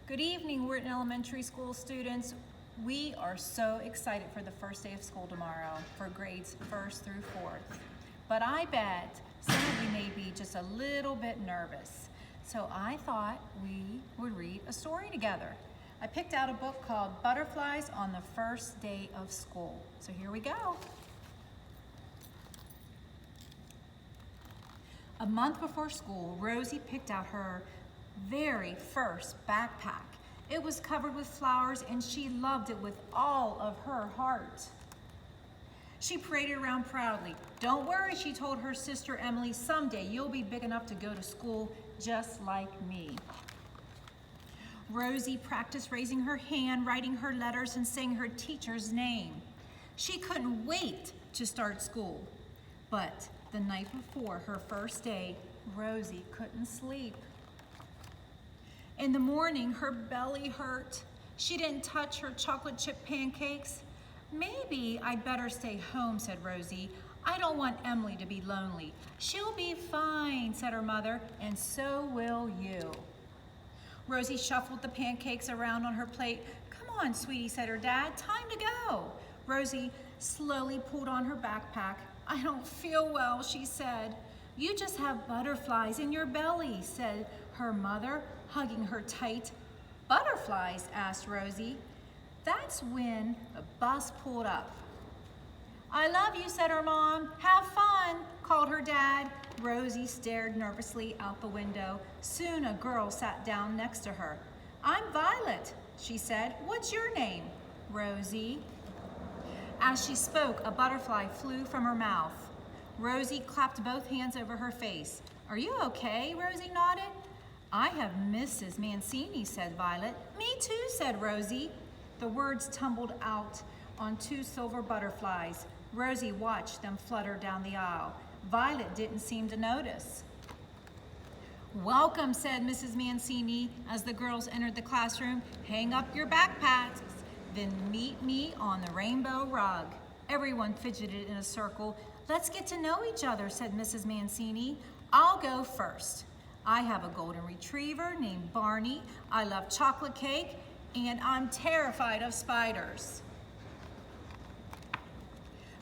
Good evening, Wharton Elementary School students. We are so excited for the first day of school tomorrow for grades 1st through 4th. But I bet some of you may be just a little bit nervous. So I thought we would read a story together. I picked out a book called Butterflies on the First Day of School. So here we go. A month before school, Rosie picked out her very first backpack. It was covered with flowers and she loved it with all of her heart. She paraded around proudly. Don't worry, she told her sister Emily, someday you'll be big enough to go to school just like me. Rosie practiced raising her hand, writing her letters, and saying her teacher's name. She couldn't wait to start school. But the night before her first day, Rosie couldn't sleep. In the morning, her belly hurt. She didn't touch her chocolate chip pancakes. Maybe I'd better stay home, said Rosie. I don't want Emily to be lonely. She'll be fine, said her mother, and so will you. Rosie shuffled the pancakes around on her plate. Come on, sweetie, said her dad. Time to go. Rosie slowly pulled on her backpack. I don't feel well, she said. You just have butterflies in your belly, said her mother, hugging her tight. Butterflies? Asked Rosie. That's when the bus pulled up. I love you, said her mom. Have fun, called her dad. Rosie stared nervously out the window. Soon a girl sat down next to her. I'm Violet, she said. What's your name? Rosie. As she spoke, a butterfly flew from her mouth. Rosie clapped both hands over her face. Are you okay? Rosie nodded. I have Mrs. Mancini, said Violet. Me too, said Rosie. The words tumbled out on two silver butterflies. Rosie watched them flutter down the aisle. Violet didn't seem to notice. Welcome, said Mrs. Mancini as the girls entered the classroom. Hang up your backpacks, then meet me on the rainbow rug. Everyone fidgeted in a circle. Let's get to know each other, said Mrs. Mancini. I'll go first. I have a golden retriever named Barney. I love chocolate cake, and I'm terrified of spiders.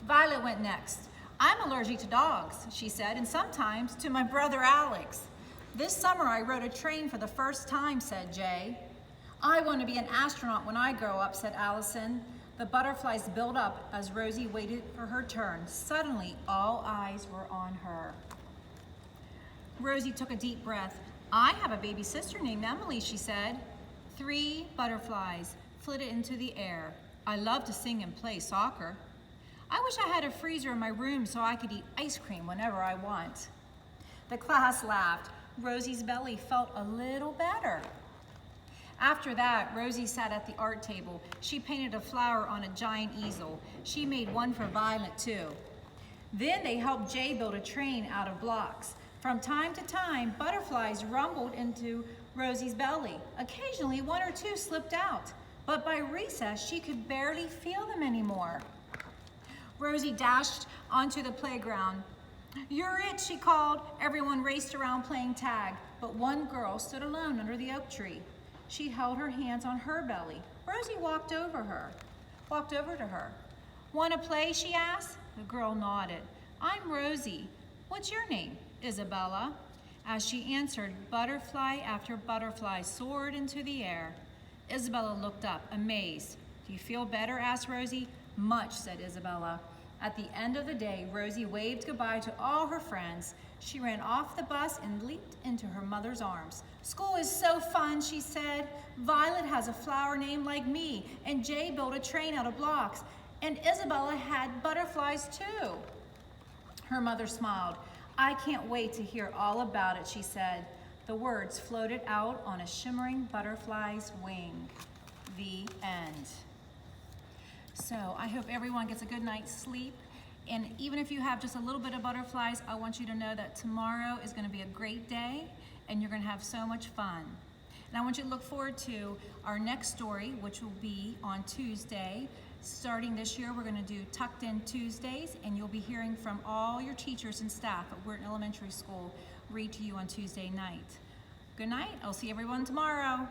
Violet went next. I'm allergic to dogs, she said, and sometimes to my brother Alex. This summer I rode a train for the first time, said Jay. I want to be an astronaut when I grow up, said Allison. The butterflies built up as Rosie waited for her turn. Suddenly, all eyes were on her. Rosie took a deep breath. I have a baby sister named Emily, she said. 3 butterflies flitted into the air. I love to sing and play soccer. I wish I had a freezer in my room so I could eat ice cream whenever I want. The class laughed. Rosie's belly felt a little better. After that, Rosie sat at the art table. She painted a flower on a giant easel. She made one for Violet too. Then they helped Jay build a train out of blocks. From time to time, butterflies rumbled into Rosie's belly. Occasionally, 1 or 2 slipped out, but by recess, she could barely feel them anymore. Rosie dashed onto the playground. You're it, she called. Everyone raced around playing tag, but one girl stood alone under the oak tree. She held her hands on her belly. Rosie walked over to her. Want to play, she asked. The girl nodded. I'm Rosie. What's your name? Isabella. As she answered, butterfly after butterfly soared into the air. Isabella looked up, amazed. Do you feel better? Asked Rosie. Much, said Isabella. At the end of the day, Rosie waved goodbye to all her friends. She ran off the bus and leaped into her mother's arms. School is so fun, she said. Violet has a flower named like me, and Jay built a train out of blocks, and Isabella had butterflies too. Her mother smiled. I can't wait to hear all about it, she said. The words floated out on a shimmering butterfly's wing. The end. So I hope everyone gets a good night's sleep. And even if you have just a little bit of butterflies, I want you to know that tomorrow is going to be a great day and you're going to have so much fun. And I want you to look forward to our next story, which will be on Tuesday. Starting this year, we're going to do Tucked In Tuesdays, and you'll be hearing from all your teachers and staff at Wharton Elementary School read to you on Tuesday night. Good night. I'll see everyone tomorrow.